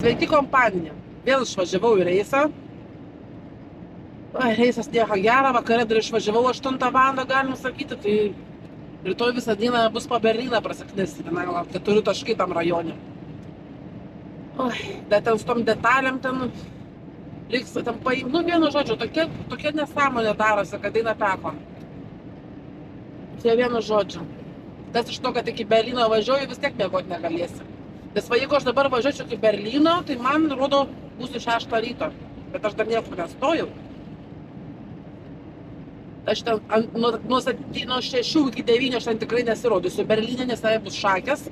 Sveiki kompanija. Vėl išvažiavau į reisą. Reisas nieko gero, vakare dar išvažiavau 8 val. Galim sakyti, tai rytoj visą dieną bus po Berlyną prasiknisti, ten gal 4 taškai tam rajone. Bet ten su tom detalėm ten liks, ten paim, vienu žodžiu, tokia nesąmonė darosi, kad eina peko. Tai vienu žodžiu. Tas iš to, kad iki Berlyno važiuoju, vis tiek mėgoti negalėsi. Nes jeigu aš dabar važiuočiau iki Berlyno, tai man, rodo, būsiu 6 ryto. Bet aš dar niekur nestojau. Aš ten nuo 6 iki 9 aš ten tikrai nesirodysiu Berlyne, nes tai bus šakės.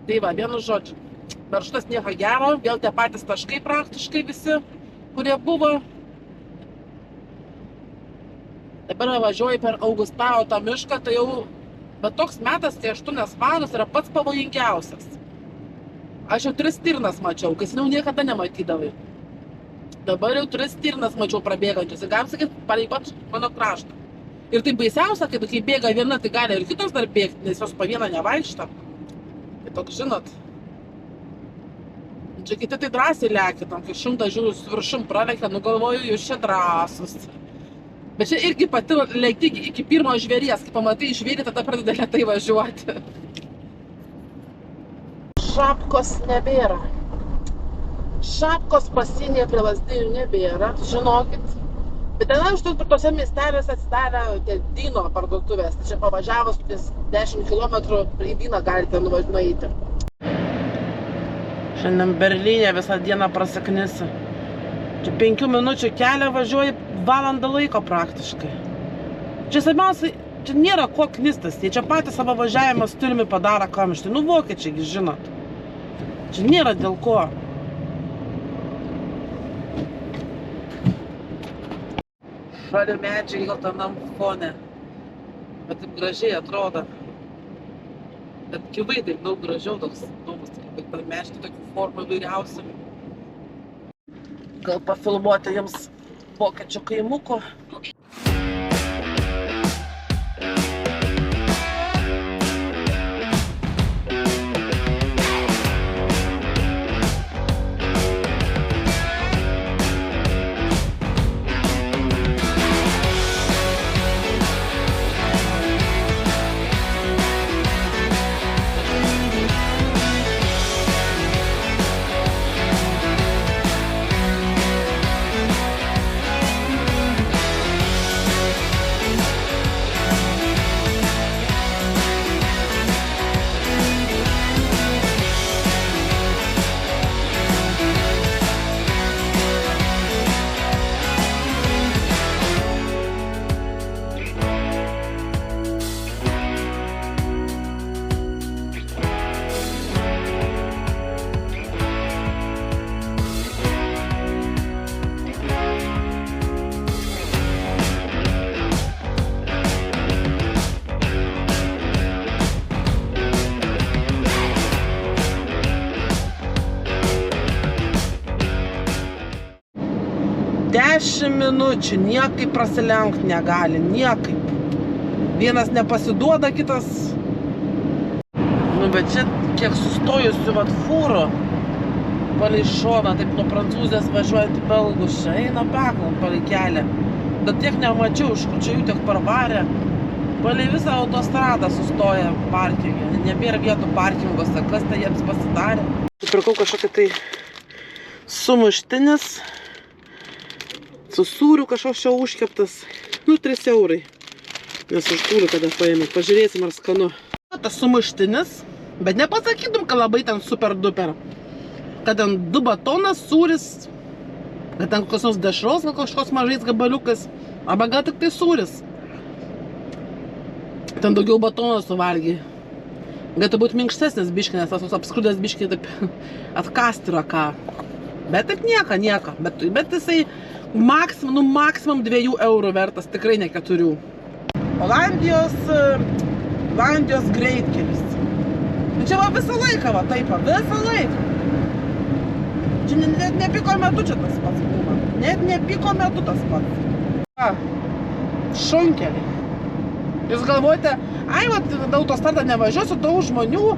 Tai va, vienu žodžiu. Maršrutas nieko gero, vėl tie patys taškai praktiškai visi, kurie buvo. Dabar važiuoju per Augustavo tą mišką, tai jau, bet toks metas, tai 8 valandos yra pats pavojingiausias. Aš jau 3 stirnas mačiau, kai seniau niekada nematydavai. Dabar jau 3 stirnas mačiau prabėgančius, ir galim sakyti, palei pat mano kraštą. Ir tai baisiausia, kad kai bėga viena, tai gali ir kitos dar bėgti, nes jos po vieną nevaikšto. Tai toks, žinot, čia kiti tai drąsiai lekia, tam kai 100 žiūrų su viršum pralekia, galvoju, jūs čia drąsus. Bet čia irgi pati leikti iki pirmo žvėries, kai pamatai žvėrį, tada pradeda lėtai važiuoti. Šapkos nebėra. Šapkos pasienyje prie Lazdijų nebėra, žinokit. Bet ten aš tose miestelėse atsidarė Dyno parduotuvės. Čia pavažiavus 10 km į Dyną galite nueiti. Šiandien Berlyne visą dieną prasiknisi. Čia 5 minučių kelią važiuoji valandą laiko praktiškai. Čia svarbiausia, čia nėra ko knistas. Jie čia patys savo važiavimą stiliumi padaro kamštį. Vokiečiai, žinot. Čia nėra dėl ko. Šalia medžiai gal tenam fone. Bet taip gražiai atrodo. Bet gyvai taip daug gražiau, toks įdomus, kaip medžiai tokių formų įvairiausių. Gal pafilmuoti jums vokiečių kaimuko. Dešimt minučių, niekaip prasilenkt negali, niekaip. Vienas nepasiduoda, kitas. Bet čia kiek sustojusių fūrų palei šoną, taip nuo Prancūzijos važiuojant į Belgus, čia eina peklam palei kelią. Bet tiek nemačiau, iš kur čia jų tiek parvarė. Palei visą autostradą sustoja parkingą. Nebėra vietų parkinguose, kas tai jiems pasidarė. Pirkau kažkokį tai sumuštinis. Su sūriu kažkoks čia užkeptas. 3 eurai. Nes už sūrių kada paėmė. Pažiūrėsim ar skanu. Tas sumuštinis. Bet nepasakytum, kad labai ten super duper. Kad ten 2 batonas sūris. Kad ten kokios nors dešros, kažkoks mažais gabaliukas. Arba gal tik tai sūris. Ten daugiau batono suvalgy. Galėtų būti minkštesnis biškį, nes tas apskrudęs biškį taip atkasti yra ką. Bet taip nieko. Bet jisai maksimum 2 eurų vertas, tikrai ne 4. Olandijos greitkelis. Čia va visą laiką, visą laiką. Čia net ne piko metu čia tas pats būna. Net ne piko metu tas pats. Šunkeliai. Jūs galvojate, autostradą nevažiuosiu, daug žmonių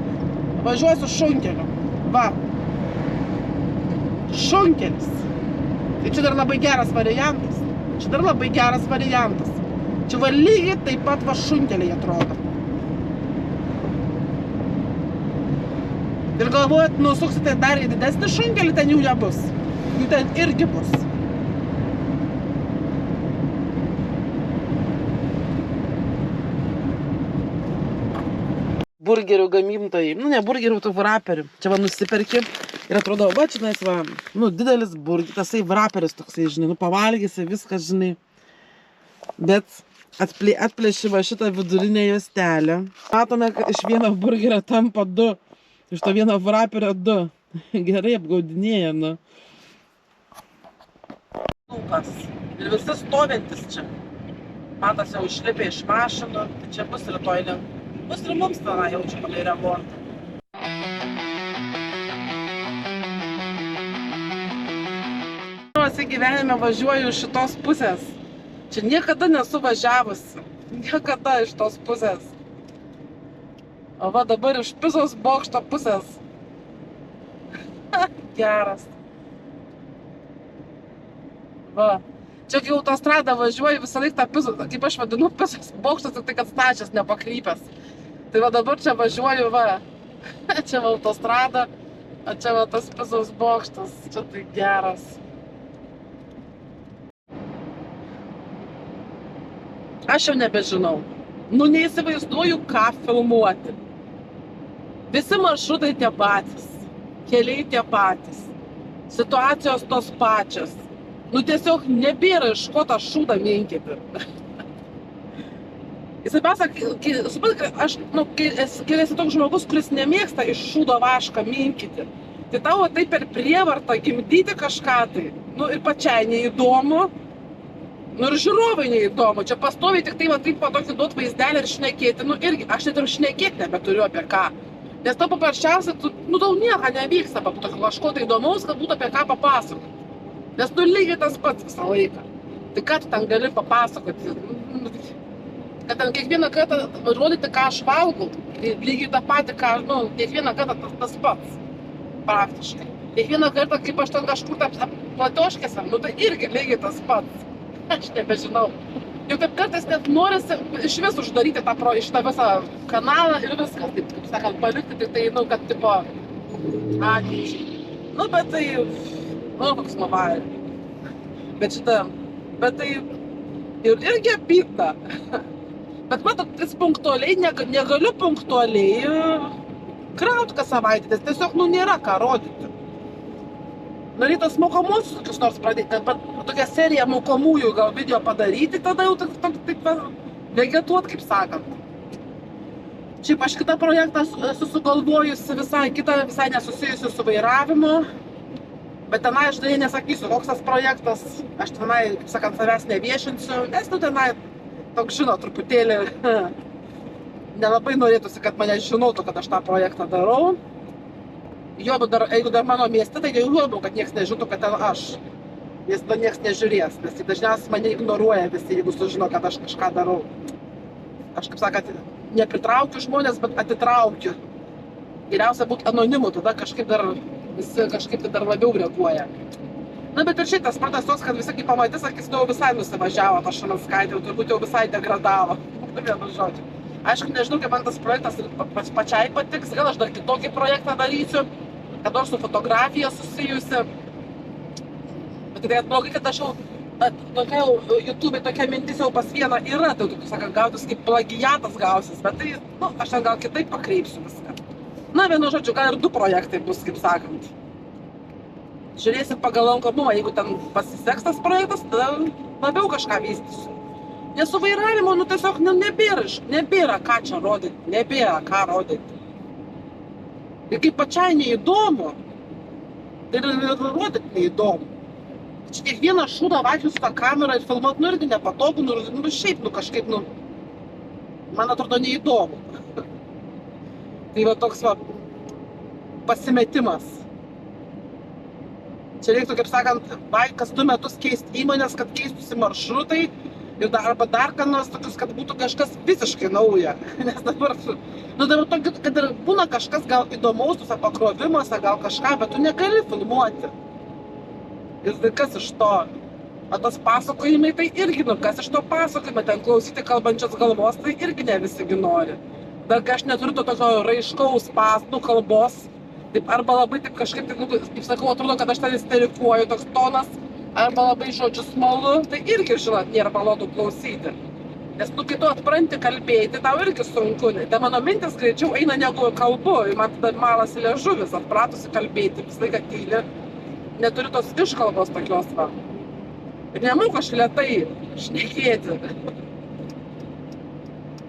važiuosiu šunkeliu. Va. Šunkelis. Tai čia dar labai geras variantas. Čia va lygiai taip pat va šunkeliai atrodo. Ir galvojat, nusuksite dar į didesnį šunkelį, ten jų nebus. Jų ten irgi bus. Burgerių gamintojai. Nu, ne burgerių, tų vraperių. Čia va nusiperki ir atrodo, va, čia nais va, nu, didelis burgeris, tasai vraperis toksai, žinai, nu, pavalgysi viskas, žinai. Bet atplėši va šitą vidurinę juostelę. Matome, kad iš vieno burgerio tampa 2. Iš to vieno vraperio 2. Gerai apgaudinėja, nu. Lūkas. Ir visi stovintis čia. Matas jau išlipė iš mašinų. Tai čia bus rytoj link. Bus ir mums tenai jaučia palei remontą. Pirmiausia gyvenime važiuoju iš šitos pusės. Čia niekada nesu važiavusi. Niekada iš tos pusės. O va dabar iš Pizos bokšto pusės. Geras. Va. Čia kai autostradą važiuoju visą laiką tą Pizą, kaip aš vadinu, Pizos bokštas, tai kad stačias, nepakrypęs. Tai va dabar čia važiuoju, va. Čia va autostrada, o čia va tas Pizos bokštas. Čia tai geras. Aš jau nebežinau. Nu, neįsivaizduoju, ką filmuoti. Visi maršrutai tie patys. Keliai tie patys. Situacijos tos pačios. Nu, tiesiog nebėra iš ko tą šūdą minkyti. Įsivaizduoju, aš, nu, kai esi toks žmogus, kuris nemėgsta iš šūdo vašką minkyti, tai tavo tai per prievartą gimdyti kažką tai, nu, ir pačiai neįdomu, nu, ir žiūrovai neįdomu. Čia pastoviai tik tai va taip va tokį duot vaizdelį ir šnekėti, nu, irgi, aš net ir šnekėti nebeturiu apie ką. Nes tau paprasčiausiai, nu, tau nieko nevyksta, kažko tai įdomaus, kad būtų apie ką papasakoti. Nes tu lygiai tas pats visą laiką. Tai ką tu ten gali papasakoti? Kad ten kiekvieną kartą rodyti, ką aš valgau, tai lygiai tą patį, ką, nu, kiekvieną kartą tas pats. Praktiškai. Kiekvieną kartą, kaip aš ten kažkur platoškėse, nu, tai irgi lygiai tas pats. Aš nebežinau. Jau taip kartais net norisi iš vis uždaryti šitą visą kanalą ir viskas, taip, kaip sakant, palikti, tik tai, nu, kad, tipo, ateičiai. Nu, bet tai, nu, koks nuvarė. Bet tai irgi apyta. Bet matot, tais punktualiai, negaliu punktualiai krauti kas savaitę, nes tiesiog, nu, nėra ką rodyti. Norėtas mokomuosius kokius nors pradėti, bet tokią seriją mokomųjų gal video padaryti, tada jau taip vegetuot, kaip sakant. Šiaip aš kitą projektą esu sugalvojusi visai nesusijusiu su vairavimu, bet tenai aš tai nesakysiu, koks tas projektas, aš tenai, kaip sakant, savęs neviešinsiu, nes nu tenai toks žino truputėlį, nelabai norėtųsi, kad mane žinotų, kad aš tą projektą darau. Jeigu dar mano mieste, tai jau labiau, kad niekas nežinotų, kad ten aš. Nes tada niekas nežiūrės, nes tai dažniausiai mane ignoruoja visi, jeigu sužino, kad aš kažką darau. Aš, kaip sakant, nepritraukiu žmonės, bet atitraukiu. Geriausia būti anonimu, tada kažkaip dar labiau reaguoja. Na, bet ir šitas pratas toks, kad visi, kai pamatys, sakys, jau visai nusivažiavo, ta Šamanskaitė, turbūt jau visai degradavo. Vienu žodžiu. Aišku, nežinau, kaip man tas projektas pačiai patiks, gal aš dar kitokį projektą darysiu, kad nors su fotografija susijusi. Bet tai blogai, kad aš jau, YouTube tokia mintis jau pas vieną yra, tai tu, sakant, gautis kaip plagiatas gausis, bet tai, nu, aš ten gal kitaip pakreipsiu viską. Na, vienu žodžiu, gal ir 2 projektai bus, kaip sakant. Žiūrėsim pagal lankomumą, jeigu ten pasiseks tas projektas, tada labiau kažką vystysiu. Nes su vairavimu, nu, tiesiog nebėra ką čia rodyti, nebėra ką rodyti. Ir kaip pačiai neįdomu, tai ir rodyti neįdomu. Čia kiekvieną šūdą vaikščioti su tą kamerą ir filmuoti, nu, irgi nepatogu, nu, šiaip, nu, kažkaip, nu, man atrodo neįdomu. Tai va toks, va, pasimetimas. Čia reiktų, kaip sakant, kas 2 metus keisti įmonės, kad keistųsi maršrutai ir arba dar ką nors tokius, kad būtų kažkas visiškai nauja. Nes dabar, nu, kad ir būna kažkas gal įdomaus tuose pakrovimuose, gal kažką, bet tu negali filmuoti. Ir tai kas iš to? O tas pasakojimai, tai irgi, nu, kas iš to pasakojimai, ten klausyti kalbančios galvos, tai irgi ne visigi nori. Dar kai aš neturiu to tokio raiškaus kalbos, taip arba labai taip kažkaip, taip, nu, kaip sakau, atrodo, kad aš ten isterikuoju, toks tonas, arba labai žodžiu smalu, tai irgi, žinot, nėra malonu klausyti. Nes, nu, kai tu atpranti kalbėti, tau irgi sunku, tai mano mintis greičiau eina negu kalbu, ir man tada malasi liežuvis, atpratusi kalbėti, visą laiką tyli, neturiu tos iškalbos tokios, va. Ir nemoku aš lėtai šnekėti.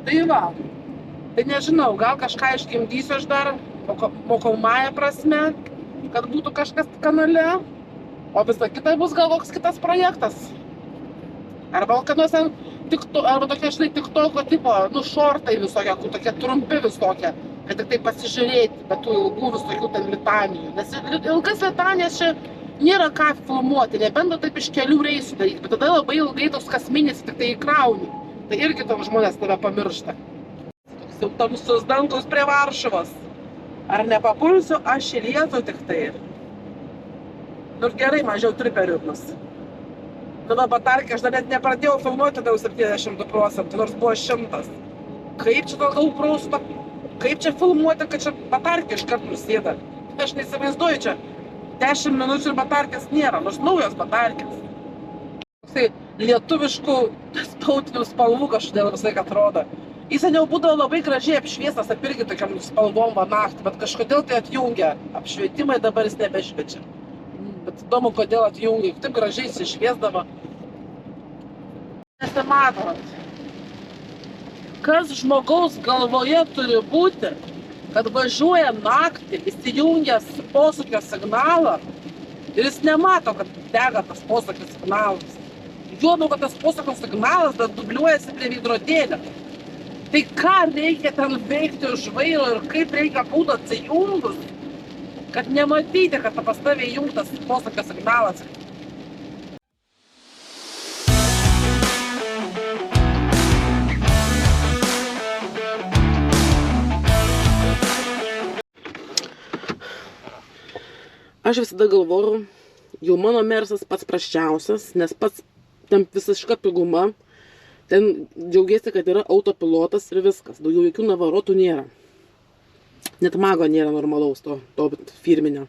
Tai va, tai nežinau, gal kažką išgimdysiu aš dar, mokomąją prasme, kad būtų kažkas kanale, o visa kita bus gal koks kitas projektas. Arba kad nors ten, arba tokie, žinai, tiktoko tipo, nu, šortai visokie, tokie trumpi visokie, kad tik tai pasižiūrėti, bet tų ilgų visokių ten litanijų. Nes ilgas litanijas čia nėra ką filmuoti, nebent taip iš kelių reisų daryti, bet tada labai ilgai tos kas mėnesį tik tai įkrauni. Tai irgi tam žmonės tave pamiršta. Toks jau tamsus dangus prie Varšuvos. Ar nepapulsiu aš į Lietuvą tik tai? Nu ir gerai, mažiau triperių bus. Nu, batarkė, aš dar net nepradėjau filmuoti, tada jau 72%, nors buvo 100. Kaip čia to GoPro, kaip čia filmuoti, kad čia batarkė iškart nusėda? Aš neįsivaizduoju čia. 10 minučių ir batarkės nėra, nors naujos batarkės. Tai lietuviškų tautinių spalvų kažkodėl visai atrodo. Jis seniau būdavo labai gražiai apšviestas, apirgi tokiam spalvom va naktį, bet kažkodėl tai atjungia. Apšvietimai dabar jis nebešviečia. Bet įdomu, kodėl atjungia, taip gražiai iššviesdavo. Nesimatot. Kas žmogaus galvoje turi būti, kad važiuoja naktį, įsijungęs posūkio signalą ir jis nemato, kad dega tas posūkio signalas. Juodau, kad tas posūkio signalas dar dubliuojasi prie veidrodėlio. Tai ką reikia ten veikti už vairo ir kaip reikia būti atsijungus, kad nematyti, kad pas tave įjungtas posūkio signalas. Aš visada galvoju, jau mano Mersas pats prasčiausias, nes pats ten visiška piguma, ten džiaugiasi, kad yra autopilotas ir viskas, daugiau jokių navarotų nėra. Net mago nėra normalaus to firminio.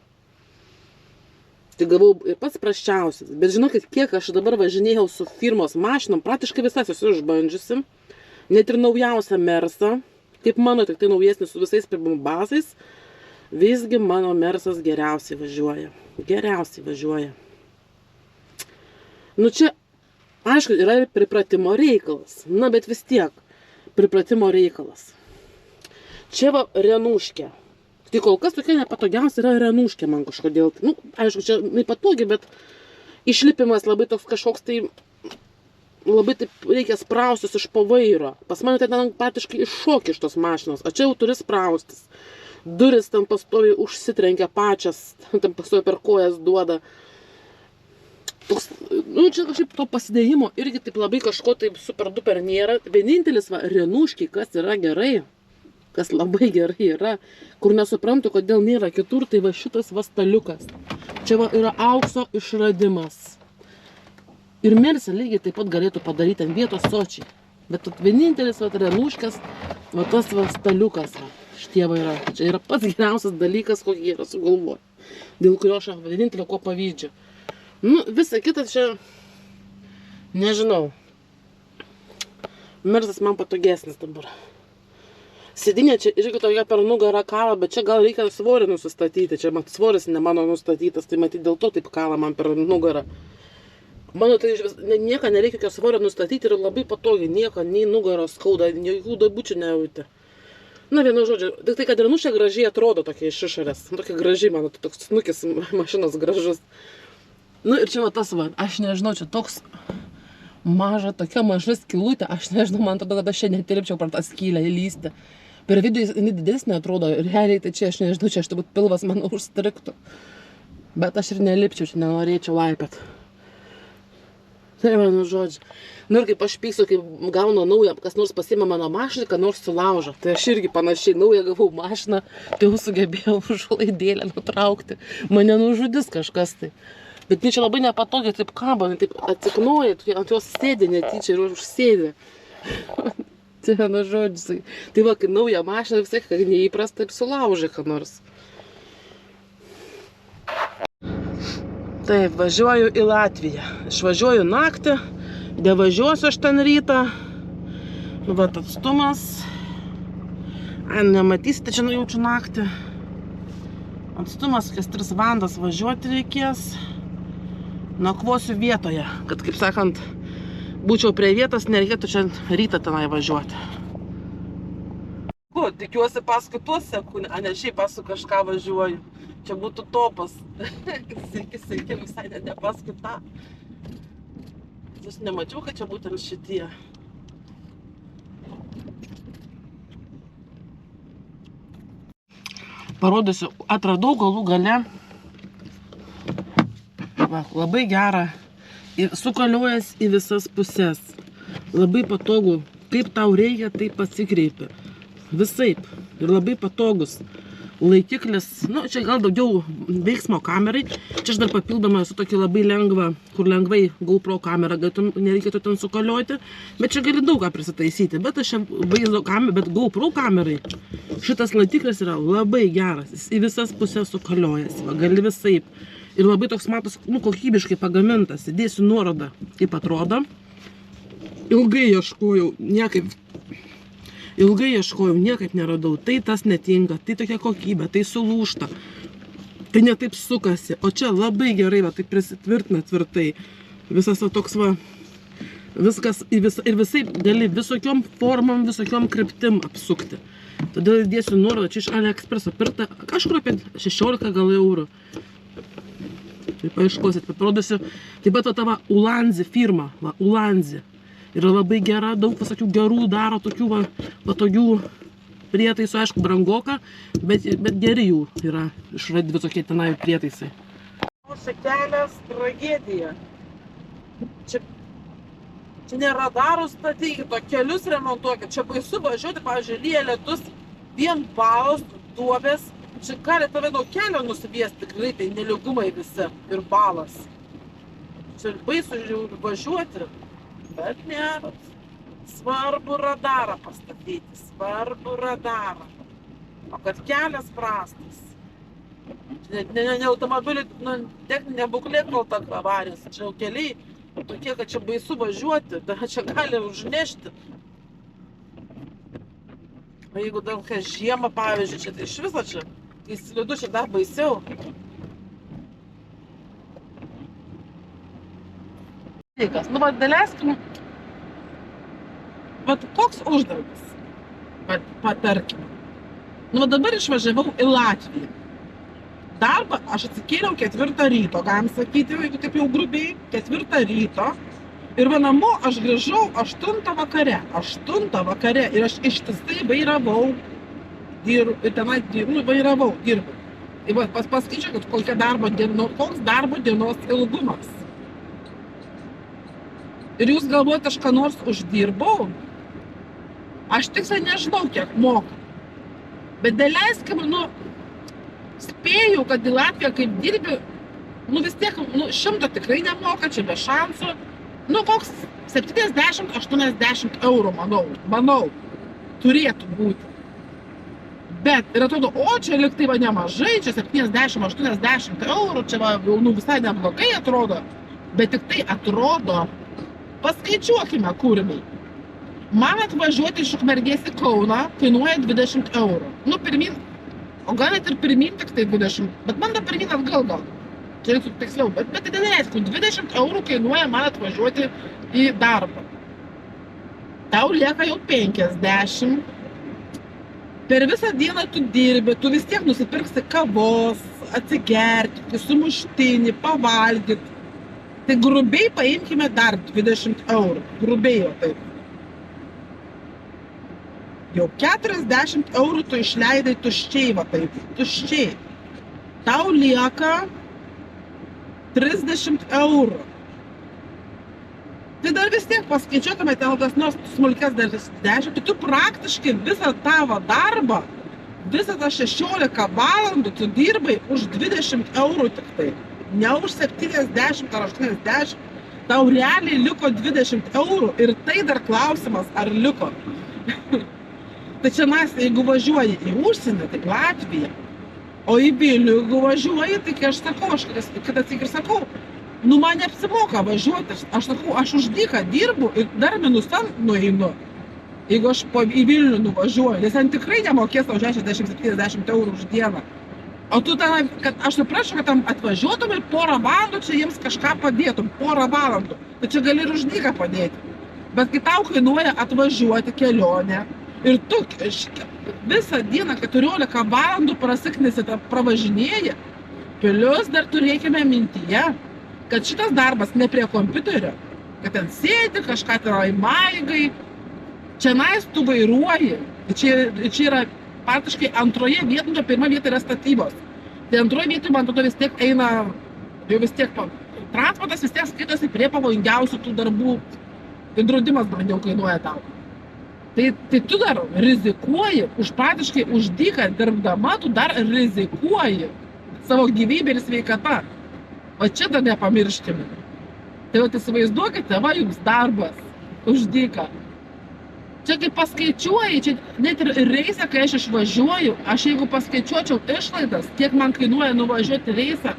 Tai gavau ir pats prasčiausias, bet žinokit, kiek aš dabar važinėjau su firmos mašinom, praktiškai visas esu išbandžiusi, net ir naujausią Mersą, kaip mano, tik tai naujesnis su visais pribumbasais, visgi mano Mersas geriausiai važiuoja. Geriausiai važiuoja. Nu čia, aišku, yra ir pripratimo reikalas. Na, bet vis tiek, pripratimo reikalas. Čia va Renuškė. Tai kol kas tokia nepatogiausia yra Renuškė man kažkodėl. Nu, aišku, čia nepatogi, bet išlipimas labai toks kažkoks tai, labai taip reikia spraustis iš po vairo. Pas mane tai ten patiškai iššokė iš tos mašinos, o čia jau turi spraustis. Duris ten pastoviai užsitrenkia pačias, ten pastoviai per kojas duoda. Toks, nu, čia kažkaip to pasidėjimo irgi taip labai kažko taip super duper nėra. Vienintelis va, Renuškiai, kas yra gerai, kas labai gerai yra, kur nesuprantu, kodėl nėra kitur, tai va šitas va staliukas. Čia va yra aukso išradimas. Ir Mersą lygiai taip pat galėtų padaryti ant vietos sočiai. Bet vienintelis va Renuškas, va tas va staliukas va. Šitie va yra. Čia yra pats geriausias dalykas, kokį yra sugalvoję. Dėl kurio aš vienintelio ko pavydžiu. Nu, visa kita čia, nežinau. Mersas man patogesnis dabar. Sėdinė čia irgi tokia per nugarą kala, bet čia gal reikia svorį nusistatyti. Čia svoris ne mano nustatytas, tai matyti dėl to taip kala man per nugarą. Mano tai nieko nereikia jokio svorio nustatyti ir labai patogiai. Nieko, nei nugaros skauda, jokių dabučių nejauti. Na, vienu žodžiu, tik tai, kad Renuškė gražiai atrodo tokia iš išorės. Tokia gražiai, mano, toks snukis mašinos gražus. Nu ir čia va tas va, aš nežinau, čia toks maža, tokia maža skylutė, aš nežinau, man atrodo, kad aš čia netilpčiau per tą skylę įlysti. Per vidų jinai didesnė atrodo, realiai tai čia, aš nežinau, čia aš turbūt pilvas man užstriktų. Bet aš ir nelipčiau, čia nenorėčiau laipėt. Tai vienu žodžiu. Nu ir kaip aš pyksiu, kai gaunu naują, kas nors pasiima mano mašiną, kad nors sulaužo. Tai aš irgi panašiai naują gavau mašiną, tai jau sugebėjau užlaidėlę nutraukti. Mane nužudys kažkas tai. Bet čia labai nepatogiai taip kabo, taip atsiknoja, ant jos sėdė netyčia ir užsėdė. Tai vienu žodžiu. Tai va, kai nauja mašina visai, kad neįprasta, taip sulaužė ką nors. Taip, važiuoju į Latviją. Išvažiuoju naktį, nevažiuosiu aš ten rytą. Nu, va, atstumas. Nematysite, čia nujaučiu naktį. Atstumas, kas 3 valandas važiuoti reikės. Nakvosiu vietoje, kad, kaip sakant, būčiau prie vietos, nereikėtų čia rytą tenai važiuoti. Tikiuosi paskui tuos seku, a ne šiaip paskui kažką važiuoju. Čia būtų topas. Sveiki, visai ne paskui tą. Aš nemačiau, kad čia būtent šitie. Parodysiu, atradau galų gale. Va, labai gera. Sukaliojas į visas pusės. Labai patogu. Kaip tau reikia, taip pasikreipi. Visaip. Ir labai patogus. Laikiklis, nu, čia gal daugiau veiksmo kamerai. Čia aš dar papildomai esu tokį labai lengvą, kur lengvai GoPro kamerą nereikėtų ten sukalioti. Bet čia gali daug ką prisitaisyti. Bet aš čia vaizdo kamerą, bet GoPro kamerai. Šitas laikiklis yra labai geras. Jis į visas pusės sukaliojas. Va, gali visaip. Ir labai toks matos, nu, kokybiškai pagamintas. Įdėsiu nuorodą, kaip atrodo. Ilgai ieškojau, niekaip neradau. Tai tas netinka, tai tokia kokybė, tai sulūžta. Tai netaip sukasi. O čia labai gerai, va, tai prisitvirtina tvirtai. Visas va, toks va, viskas ir visaip gali visokiom formom, visokiom kryptim apsukti. Todėl įdėsiu nuorodą, čia iš AliExpreso pirkta kažkur apie 16 gal eurų. Tai paieškosit, parodysiu. Taip pat va, tava Ulanzi firma, va, Ulanzi. Yra labai gera, daug visokių gerų daro, tokių va, patogių prietaisų, aišku, brangoka, bet geri jų yra išradi visokie tenai prietaisai. Čia kelias tragedija. Čia ne radarus statykit, o kelius remontuokit. Čia baisu važiuoti, pavyzdžiui, lyja lietus, vien balos, duobės. Čia gali tave nuo kelio nusiviesti greitai, nelygumai visi ir balas. Čia baisu važiuoti. Bet ne, svarbu radarą pastatyti, svarbu radarą. O kad kelias prastas. Ne automobiliai, nu, techninė būklė kalta avarijos. Čia jau keliai tokie, kad čia baisu važiuoti, čia gali užnešti. O jeigu dar kas žiemą, pavyzdžiui, čia tai iš viso čia, kai slidu, čia dar baisiau. Nu, va, daleiskim, va, koks uždarbis, patarkim. Nu, va, dabar išvažiavau į Latviją. Darbą aš atsikėliau 4 ryto, galim sakyti, jeigu taip jau grubiai, 4 ryto. Ir va, namo aš grįžau 8 vakare. 8 vakare ir aš ištisai vairavau, ir tenai vairavau, dirbau. Ir va, paskaičiau, kad koks darbo dienos ilgumas. Ir jūs galvojate, aš ką nors uždirbau, aš tiksliai nežinau, kiek moka. Bet daleiskim, nu, spėju, kad į Latviją kaip dirbi, nu vis tiek, nu, 100 tikrai nemoka, čia be šansų. Nu, koks 70-80 eurų, manau, turėtų būti. Bet, ir atrodo, o čia liktai va nemažai, čia 70-80 eurų, čia va, nu, visai neblogai atrodo. Bet tik tai atrodo. Paskaičiuokime kūriniai. Man atvažiuoti iš Ukmergės į Kauną kainuoja 20 eurų. Nu, pirmin, o gal net ir pirmin tik tai 20, bet man da pirmin atgal gal. Čia reiktų tiksliau, bet tai nereiškia, 20 eurų kainuoja man atvažiuoti į darbą. Tau lieka jau 50. Per visą dieną tu dirbi, tu vis tiek nusipirksi kavos, atsigerti, sumuštinį, pavalgyti. Tai grubiai paimkime dar 20 eurų. Grubiai jau taip. Jau 40 eurų tu išleidai tuščiai, va taip. Tuščiai. Tau lieka 30 eurų. Tai dar vis tiek paskaičiuotume ten kas nors smulkes dar 10. Tai tu praktiškai visą tavo darbą, visą tą 16 valandų tu dirbai už 20 eurų tik tai. ne už 70 ar 80, tau realiai liko 20 eurų ir tai dar klausimas, ar liko. Tai čia mes, jeigu važiuoji į užsienį, tai Latviją, o į Vilnių, jeigu važiuoji, tai kai aš sakau, aš kitą ir sakau, nu man neapsimoka važiuoti, aš sakau, aš už dyką dirbu ir dar minusą nueinu, jeigu aš į Vilnių nuvažiuoju, nes ten tikrai nemokės tau 60-70 eurų už dieną. O tu ten, kad aš suprašau, kad tam atvažiuotum ir porą valandų čia jiems kažką padėtum, porą valandų, tai čia gali ir už dyką padėti. Bet kai tau kainuoja atvažiuoti kelionę ir tu visą dieną 14 valandų prasiknisi, pravažinėji, plius dar turėkime mintyje, kad šitas darbas ne prie kompiuterio, kad ten sėdi kažką tai maigai, čia nais tu vairuoji, čia yra praktiškai antroje vietoje, pirma vieta yra statybos. Tai antroje vietoje, man atrodo, vis tiek eina, jau vis tiek transportas vis tiek skaitosi prie pavojingiausių tų darbų, tai draudimas brangiau kainuoja tau. Tai tu dar rizikuoji, praktiškai už dyką dirbdama, tu dar rizikuoji savo gyvybę ir sveikatą. O čia dar nepamirškime. Tai va, įsivaizduokite, va jums darbas už dyką. Čia kaip paskaičiuoji, čia net ir reisą, kai aš išvažiuoju, aš jeigu paskaičiuočiau išlaidas, kiek man kainuoja nuvažiuoti reisą,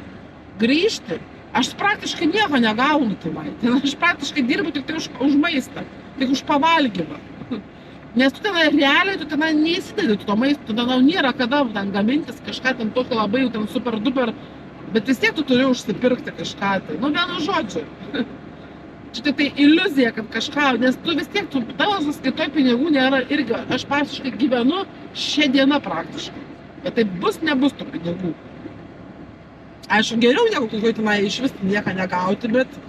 grįžti, aš praktiškai nieko negaunu tenai. Aš praktiškai dirbu tik tai už maistą, tik už pavalgymą. Nes tu tenai realiai, tu tenai neįsidedi to maisto, tu tenai nėra kada ten gamintis kažką ten tokio labai jau ten super duper, bet vis tiek tu turi užsipirkti kažką tai, nu vienu žodžiu. Čia tik tai iliuzija, kad kažką, nes tu vis tiek, tavo sąskaitoj pinigų nėra irgi, aš praktiškai gyvenu šią dieną praktiškai. Bet tai bus, nebus tų pinigų. Aišku, geriau negu kokioj tenai iš vis nieko negauti, bet